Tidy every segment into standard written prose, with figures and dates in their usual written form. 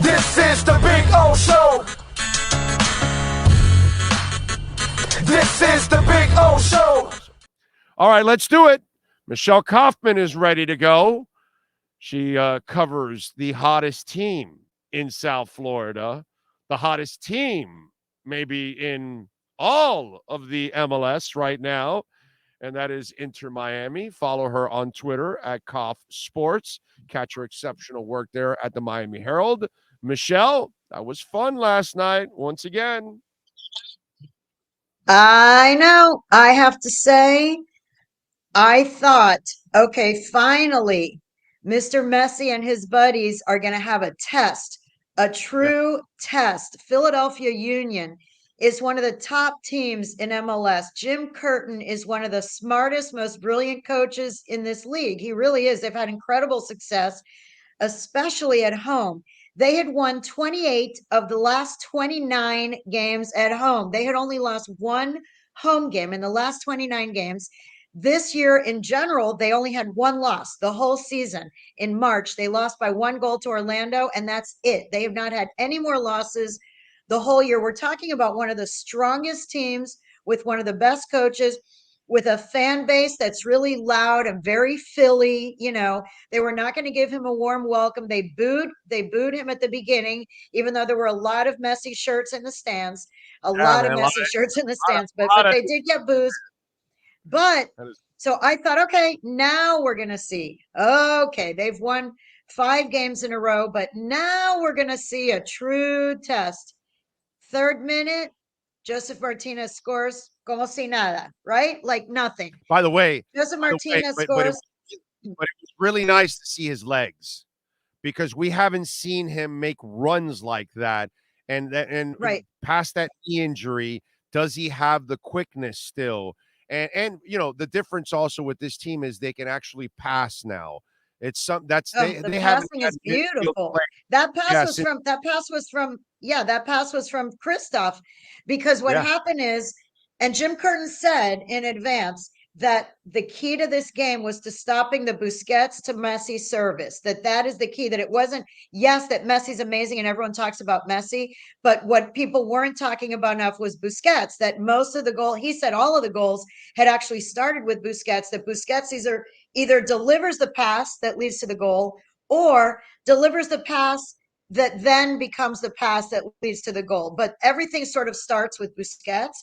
This is the Big O Show. This is the Big O Show. All right, let's do it. Michelle Kaufman is ready to go. She covers the hottest team in South Florida, the hottest team maybe in all of the MLS right now, and that is InterMiami. Follow her on Twitter at Kauf Sports. Catch her exceptional work there at the Miami Herald. Michelle, that was fun last night once again. I know. I have to say, I thought, okay, finally, Mr. Messi and his buddies are going to have a test, a true test. Philadelphia Union is one of the top teams in MLS. Jim Curtin is one of the smartest, most brilliant coaches in this league. He really is. They've had incredible success, especially at home. They had won 28 of the last 29 games at home. They had only lost one home game in the last 29 games. This year, in general, they only had one loss the whole season. In March, they lost by 1 goal to Orlando, and that's it. They have not had any more losses the whole year. We're talking about one of the strongest teams with one of the best coaches, with a fan base that's really loud and very Philly. You know, they were not going to give him a warm welcome. They booed him at the beginning, even though there were a lot of Messi shirts in the stands, but they did get booze. But so I thought, okay, now we're going to see. Okay, they've won 5 games in a row, but now we're going to see a true test. 3rd minute, Joseph Martinez scores como si nada, right? Like nothing. By the way, Joseph Martinez scores. But it was really nice to see his legs because we haven't seen him make runs like that. And right. Past that knee injury, does he have the quickness still? And you know, the difference also with this team is they can actually pass now. It's some that's the passing is beautiful. That pass was from Christoph, because what happened is, and Jim Curtin said in advance that the key to this game was to stopping the Busquets to Messi service. That is the key. That it wasn't, yes, that Messi's amazing and everyone talks about Messi, but what people weren't talking about enough was Busquets. That most of the goal, he said, all of the goals had actually started with Busquets. That Busquets either delivers the pass that leads to the goal, or delivers the pass that then becomes the pass that leads to the goal. But everything sort of starts with Busquets.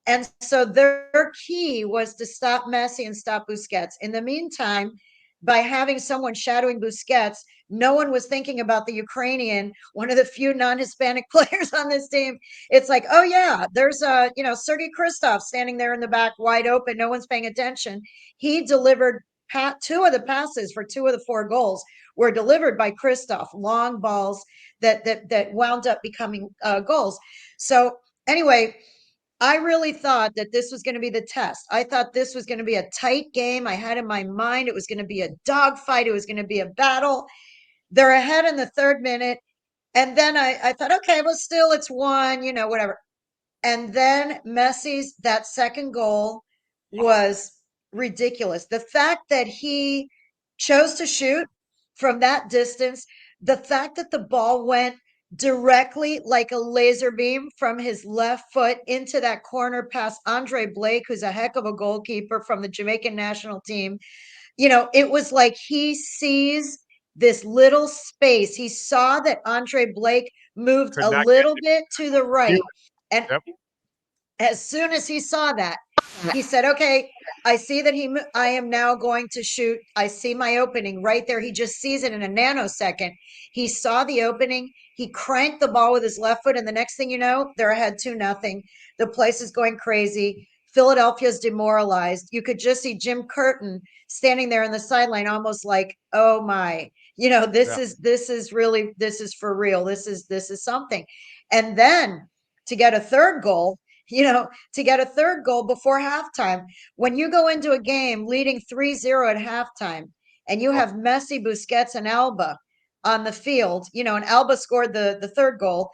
And so their key was to stop Messi and stop Busquets. In the meantime, by having someone shadowing Busquets, no one was thinking about the Ukrainian, one of the few non-Hispanic players on this team. It's like, oh yeah, there's Sergei Christoph standing there in the back wide open. No one's paying attention. He delivered 2 of the passes for 2 of the 4 goals were delivered by Christoph, long balls that wound up becoming goals. So anyway, I really thought that this was going to be the test. I thought this was going to be a tight game. I had in my mind it was going to be a dogfight. It was going to be a battle. They're ahead in the 3rd minute. And then I thought, okay, well, still it's 1, whatever. And then Messi's, that 2nd goal was ridiculous. The fact that he chose to shoot from that distance, the fact that the ball went directly like a laser beam from his left foot into that corner past Andre Blake, who's a heck of a goalkeeper from the Jamaican national team. It was like he sees this little space. He saw that Andre Blake moved a little bit to the right. And as soon as he saw that, he said, okay, I see that I am now going to shoot. I see my opening right there. He just sees it in a nanosecond. He saw the opening. He cranked the ball with his left foot. And the next thing you know, they're ahead 2-0. The place is going crazy. Philadelphia's demoralized. You could just see Jim Curtin standing there on the sideline, almost like, oh my, this is for real. This is something. And then to get a 3rd goal, before halftime. When you go into a game leading 3-0 at halftime and you have Messi, Busquets, and Alba on the field, and Alba scored the 3rd goal,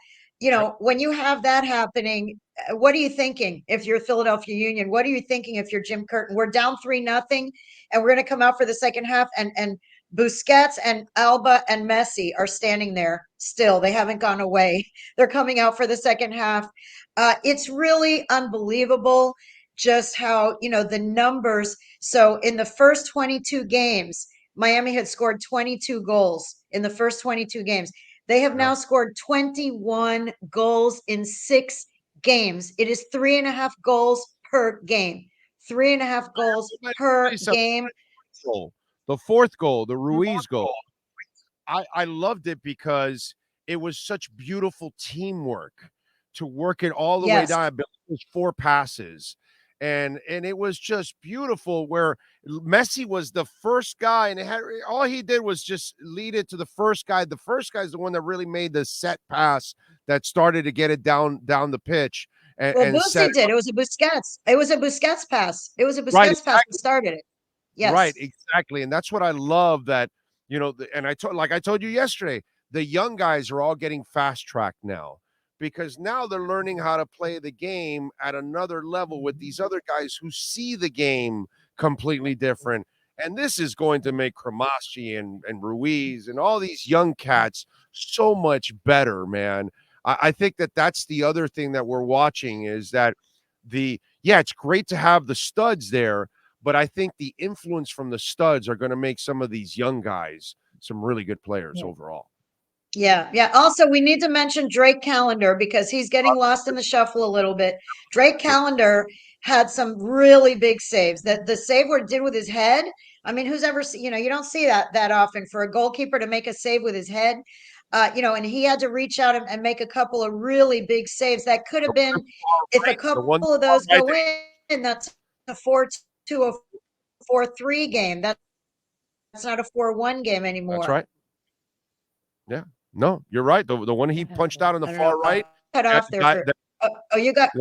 when you have that happening, what are you thinking if you're Philadelphia Union? What are you thinking if you're Jim Curtin? We're down 3-0 and we're going to come out for the second half and Busquets and Alba and Messi are standing there still. They haven't gone away. They're coming out for the second half. It's really unbelievable just how, the numbers. So in the first 22 games, Miami had scored 22 goals in the first 22 games. They have now scored 21 goals in 6 games. It is 3.5 goals per game. 3.5 goals per game. The fourth goal, the Ruiz goal, I loved it because it was such beautiful teamwork to work it all the way down. It was 4 passes. And it was just beautiful where Messi was the first guy, and all he did was just lead it to the first guy. The first guy is the one that really made the set pass that started to get it down the pitch. Boosie did. It was a Busquets. It was a Busquets pass. It was a Busquets pass that started it. Yes. Right, exactly. And that's what I love that, and I told you yesterday, the young guys are all getting fast tracked now because now they're learning how to play the game at another level with these other guys who see the game completely different. And this is going to make Cremaschi and Ruiz and all these young cats so much better, man. I think that's the other thing that we're watching is that it's great to have the studs there, but I think the influence from the studs are going to make some of these young guys some really good players overall. Yeah. Also, we need to mention Drake Callender because he's getting lost in the shuffle a little bit. Drake Callender had some really big saves. That the save where it did with his head. I mean, who's ever seen, you don't see that often for a goalkeeper to make a save with his head. And he had to reach out and make a couple of really big saves. That could have been, if a couple of those go in, that's a 4-2, a 4-3 game. That's not a 4-1 game anymore. That's right. Yeah. No, you're right. The one he punched out on the far right. Cut off there. You got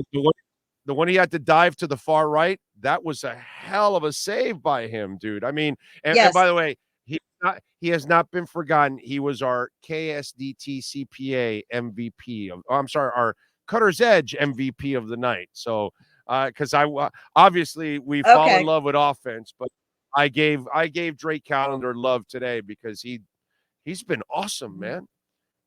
the one he had to dive to the far right. That was a hell of a save by him, dude. I mean, and by the way, he has not been forgotten. He was our KSDT CPA MVP. Our Cutter's Edge MVP of the night. So, because obviously we fall in love with offense, but I gave Drake Callender love today because he's been awesome, man.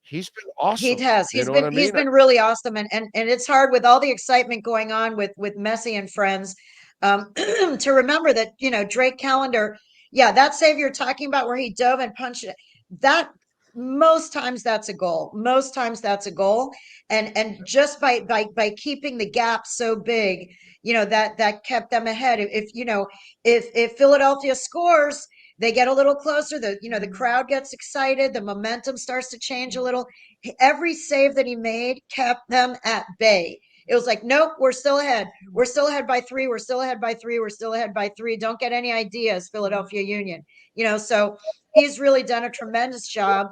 He's been awesome. He has. He's been really awesome, and it's hard with all the excitement going on with Messi and friends to remember that Drake Callender. Yeah, that save you're talking about where he dove and punched it. That most times that's a goal. Most times that's a goal, and just by keeping the gap so big, that kept them ahead. If Philadelphia scores, they get a little closer. The crowd gets excited. The momentum starts to change a little. Every save that he made kept them at bay. It was like, nope, we're still ahead. We're still ahead by 3. We're still ahead by 3. We're still ahead by 3. Don't get any ideas, Philadelphia Union. So he's really done a tremendous job.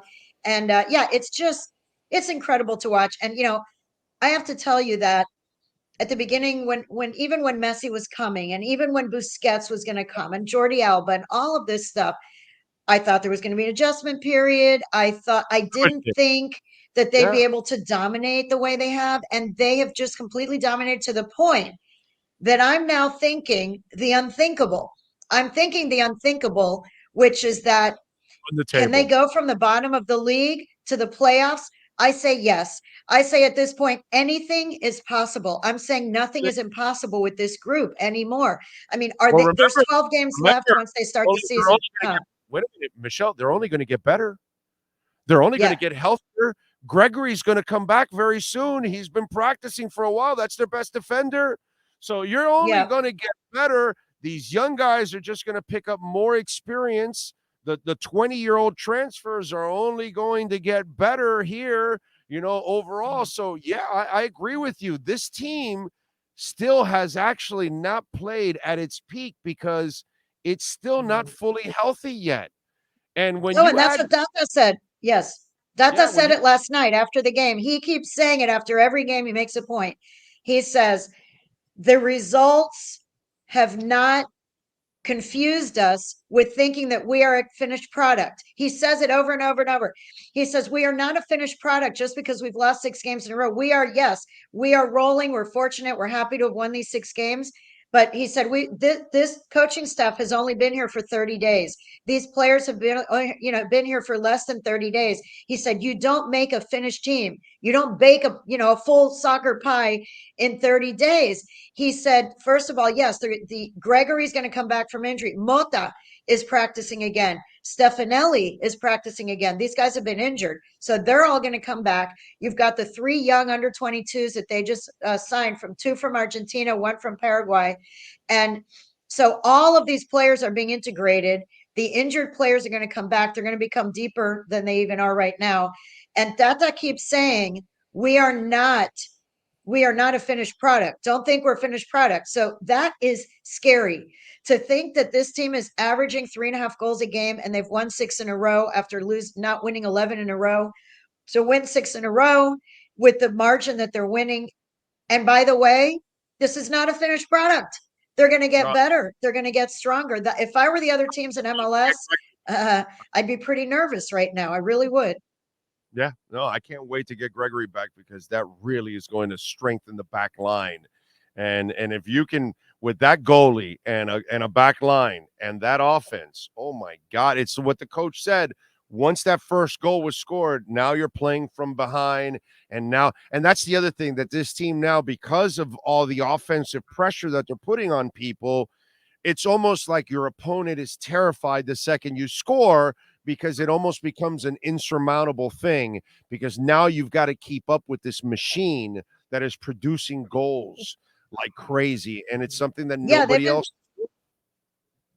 And it's incredible to watch. And, I have to tell you that at the beginning, when Messi was coming, and even when Busquets was going to come, and Jordi Alba, and all of this stuff, I thought there was going to be an adjustment period. I didn't think that they'd be able to dominate the way they have, and they have just completely dominated to the point that I'm now thinking the unthinkable. I'm thinking the unthinkable, which is that can they go from the bottom of the league to the playoffs? I say yes. I say at this point, anything is possible. I'm saying nothing is impossible with this group anymore. I mean, there's 12 games left once they start the season. Wait a minute, Michelle, they're only going to get better. They're only going to get healthier. Gregory's going to come back very soon. He's been practicing for a while. That's their best defender. So you're only going to get better. These young guys are just going to pick up more experience. The 20-year-old transfers are only going to get better here, overall. So, I agree with you. This team still has actually not played at its peak because it's still not fully healthy yet. And when that's what Data said. Yes. Data said it last night after the game. He keeps saying it after every game. He makes a point. He says, the results have not confused us with thinking that we are a finished product. He says it over and over and over. He says, we are not a finished product just because we've lost 6 games in a row. We are rolling. We're fortunate. We're happy to have won these 6 games. But he said, this coaching staff has only been here for 30 days. These players have been, been here for less than 30 days. He said, you don't make a finished team. You don't bake a full soccer pie in 30 days. He said, first of all, yes, the Gregory's going to come back from injury. Mota is practicing again. Stefanelli is practicing again. These guys have been injured. So they're all going to come back. You've got the 3 young under 22s that they just signed, from 2 from Argentina, 1 from Paraguay. And so all of these players are being integrated. The injured players are going to come back. They're going to become deeper than they even are right now. And Tata keeps saying, we are not a finished product. Don't think we're a finished product. So that is scary, to think that this team is averaging 3.5 goals a game and they've won 6 in a row after not winning 11 in a row. So win 6 in a row with the margin that they're winning. And by the way, this is not a finished product. They're going to get better. They're going to get stronger. If I were the other teams in MLS, I'd be pretty nervous right now. I really would. Yeah, no, I can't wait to get Gregory back, because that really is going to strengthen the back line. And if you can, with that goalie and a back line and that offense, oh my God, it's what the coach said. Once that first goal was scored, now you're playing from behind. And that's the other thing, that this team now, because of all the offensive pressure that they're putting on people, it's almost like your opponent is terrified the second you score, because it almost becomes an insurmountable thing, because now you've got to keep up with this machine that is producing goals like crazy. And it's something that nobody else.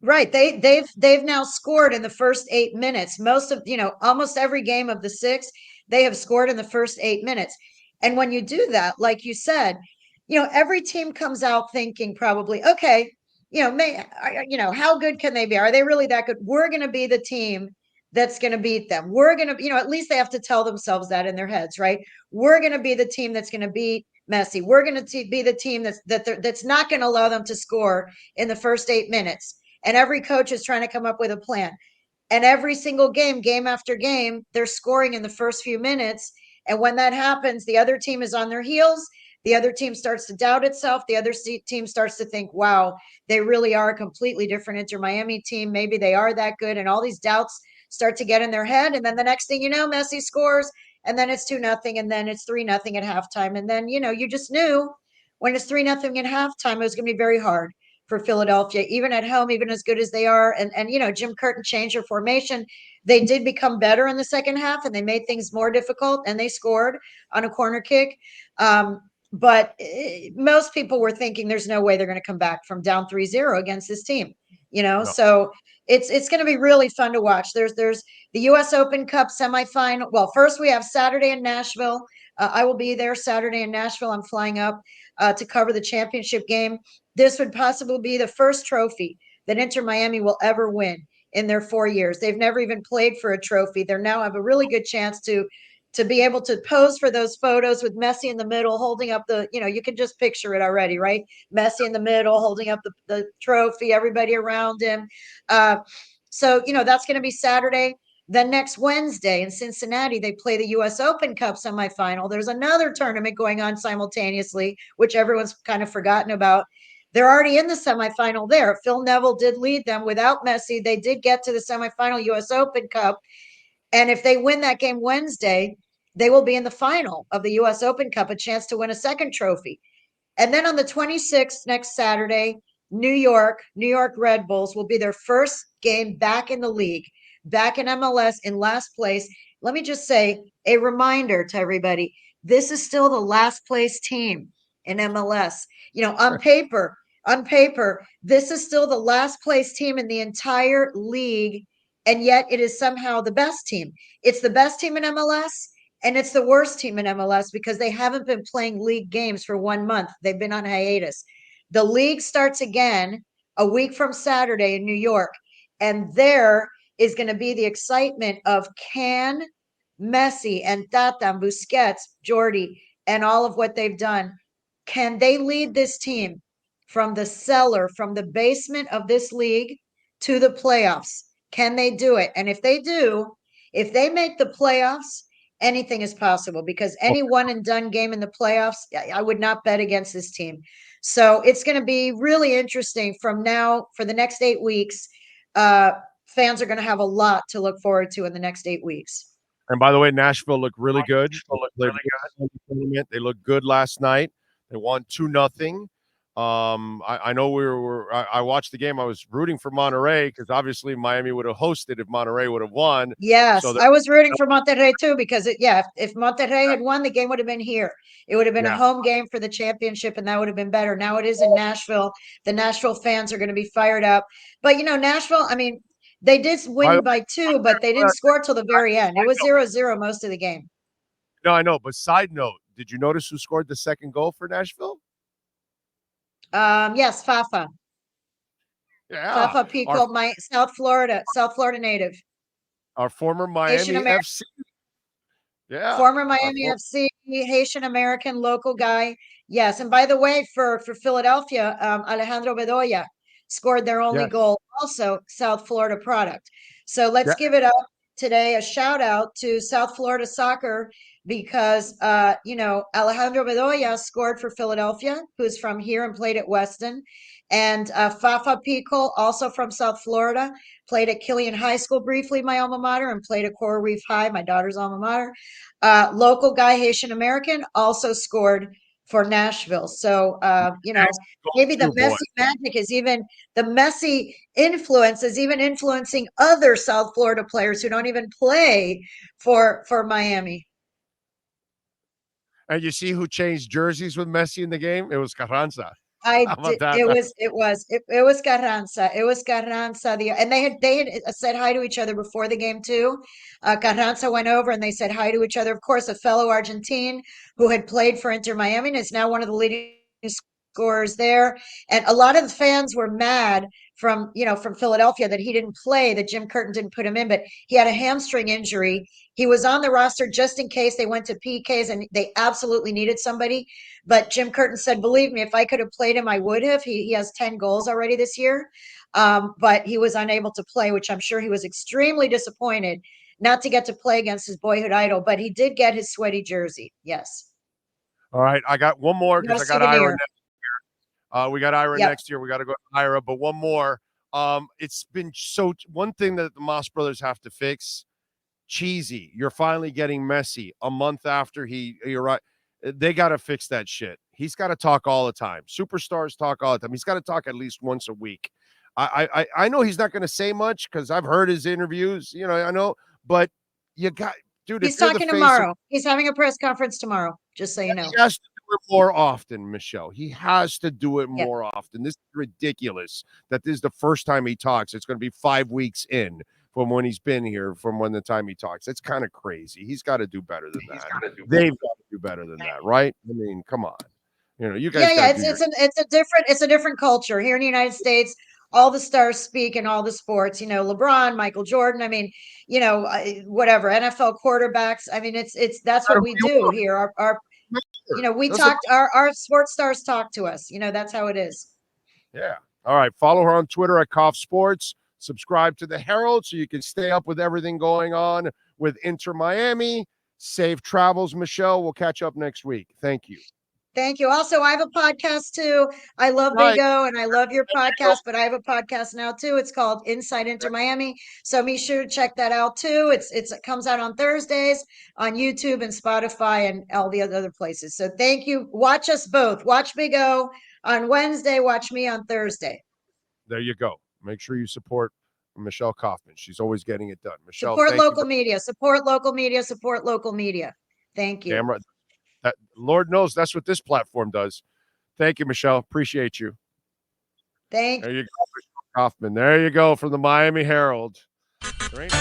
Right. They've now scored in the first 8 minutes. Almost every game of the 6, they have scored in the first 8 minutes. And when you do that, like you said, every team comes out thinking probably, okay, how good can they be? Are they really that good? We're going to be the team that's going to beat them. We're going to, at least they have to tell themselves that in their heads, right? We're going to be the team that's going to beat Messi. We're going to be the team that's not going to allow them to score in the first 8 minutes. And every coach is trying to come up with a plan. And every single game after game, they're scoring in the first few minutes. And when that happens, the other team is on their heels. The other team starts to doubt itself. The other team starts to think, wow, they really are a completely different InterMiami team. Maybe they are that good. And all these doubts start to get in their head. And then the next thing you know, Messi scores. And then it's 2-0. And then it's 3-0 at halftime. And then, you just knew when it's 3-0 at halftime, it was going to be very hard for Philadelphia, even at home, even as good as they are. And Jim Curtin changed their formation. They did become better in the second half, and they made things more difficult, and they scored on a corner kick. But most people were thinking there's no way they're going to come back from down 3-0 against this team, No. So it's going to be really fun to watch. There's the U.S. Open Cup semifinal. Well, first we have Saturday in Nashville. I will be there Saturday in Nashville. I'm flying up to cover the championship game. This would possibly be the first trophy that InterMiami will ever win in their 4 years. They've never even played for a trophy. They now have a really good chance to be able to pose for those photos with Messi in the middle, holding up you can just picture it already, right? Messi in the middle, holding up the trophy, everybody around him. So that's going to be Saturday. Then next Wednesday in Cincinnati, they play the U.S. Open Cup semifinal. There's another tournament going on simultaneously, which everyone's kind of forgotten about. They're already in the semifinal there. Phil Neville did lead them. Without Messi, they did get to the semifinal U.S. Open Cup. And if they win that game Wednesday, they will be in the final of the U.S. Open Cup, a chance to win a second trophy. And then on the 26th, next Saturday, New York Red Bulls will be their first game back in the league, back in MLS in last place. Let me just say a reminder to everybody, this is still the last place team in MLS. On paper, this is still the last place team in the entire league, and yet it is somehow the best team. It's the best team in MLS, and it's the worst team in MLS because they haven't been playing league games for 1 month. They've been on hiatus. The league starts again a week from Saturday in New York, and there is going to be the excitement of can Messi and Tata and Busquets, Jordi, and all of what they've done, can they lead this team from the cellar, from the basement of this league to the playoffs? Can they do it? And if they do, if they make the playoffs anything is possible because any one and done game in the playoffs, I would not bet against this team. So it's going to be really interesting from now for the next 8 weeks. Fans are going to have a lot to look forward to in the next 8 weeks. And by the way, Nashville looked really good. They looked good last night. They won 2-0. I know I watched the game. I was rooting for Monterrey because obviously Miami would have hosted if Monterrey would have won. Yes, so I was rooting for Monterrey too because if Monterrey had won, the game would have been here. It would have been a home game for the championship, and that would have been better. Now it is in Nashville. The Nashville fans are going to be fired up. But Nashville, I mean, they did win by 2, but they didn't score till the very end. It was 0-0 most of the game. No, I know. But side note, did you notice who scored the second goal for Nashville? Yes, Fafa. Yeah. Fafa Pico, my South Florida native. Our former Miami FC. Yeah. Former Miami FC, Haitian American local guy. Yes. And by the way, for Philadelphia, Alejandro Bedoya scored their only goal, also South Florida product. So let's give it up today, a shout out to South Florida soccer because Alejandro Bedoya scored for Philadelphia, who's from here and played at Weston. And Fafa Pico, also from South Florida, played at Killian High School briefly, my alma mater, and played at Coral Reef High, my daughter's alma mater. Local guy, Haitian American, also scored for Nashville. So, maybe the Messi magic is even the Messi influence is even influencing other South Florida players who don't even play for Miami. And you see who changed jerseys with Messi in the game? It was Carranza. It was Carranza. It was Carranza. And they had said hi to each other before the game too. Carranza went over and they said hi to each other. Of course, a fellow Argentine who had played for Inter Miami and is now one of the leading scorers there. And a lot of the fans were mad from Philadelphia that he didn't play, that Jim Curtin didn't put him in, but he had a hamstring injury. He was on the roster just in case they went to PKs and they absolutely needed somebody. But Jim Curtin said, believe me, if I could have played him, I would have. He has 10 goals already this year. But he was unable to play, which I'm sure he was extremely disappointed not to get to play against his boyhood idol. But he did get his sweaty jersey. Yes. All right. I got one more because I got Ira next year. We got Ira next year. We got to go to Ira. But one more. It's been one thing that the Moss brothers have to fix. Cheesy. You're finally getting Messi a month after you're right. They got to fix that shit. He's got to talk all the time. Superstars talk all the time. He's got to talk at least once a week. I know he's not going to say much because I've heard his interviews. I know, but you got, dude. He's talking tomorrow. He's having a press conference tomorrow. Just so you know. He has to do it more often, Michelle. He has to do it more often. This is ridiculous that this is the first time he talks. It's going to be 5 weeks in from when he's been here, from when the time he talks. It's kind of crazy. He's got to do better than that. They've got to do better than that, right? I mean, come on. You guys. Yeah. It's a different culture here in the United States. All the stars speak in all the sports. LeBron, Michael Jordan. I mean, whatever NFL quarterbacks. I mean, that's what we do here. Our sports stars talk to us. That's how it is. Yeah. All right. Follow her on Twitter at Koff Sports. Subscribe to the Herald so you can stay up with everything going on with Inter Miami. Safe travels, Michelle. We'll catch up next week. Thank you. Thank you. Also, I have a podcast too. I love Big O and I love your podcast, but I have a podcast now too. It's called Inside Inter Miami. So be sure to check that out too. It comes out on Thursdays on YouTube and Spotify and all the other places. So thank you. Watch us both. Watch Big O on Wednesday. Watch me on Thursday. There you go. Make sure you support Michelle Kaufman. She's always getting it done. Michelle, support local media. Support local media. Support local media. Thank you. Damn right. That Lord knows that's what this platform does. Thank you, Michelle. Appreciate you. There you go, Michelle Kaufman. There you go from the Miami Herald. Great.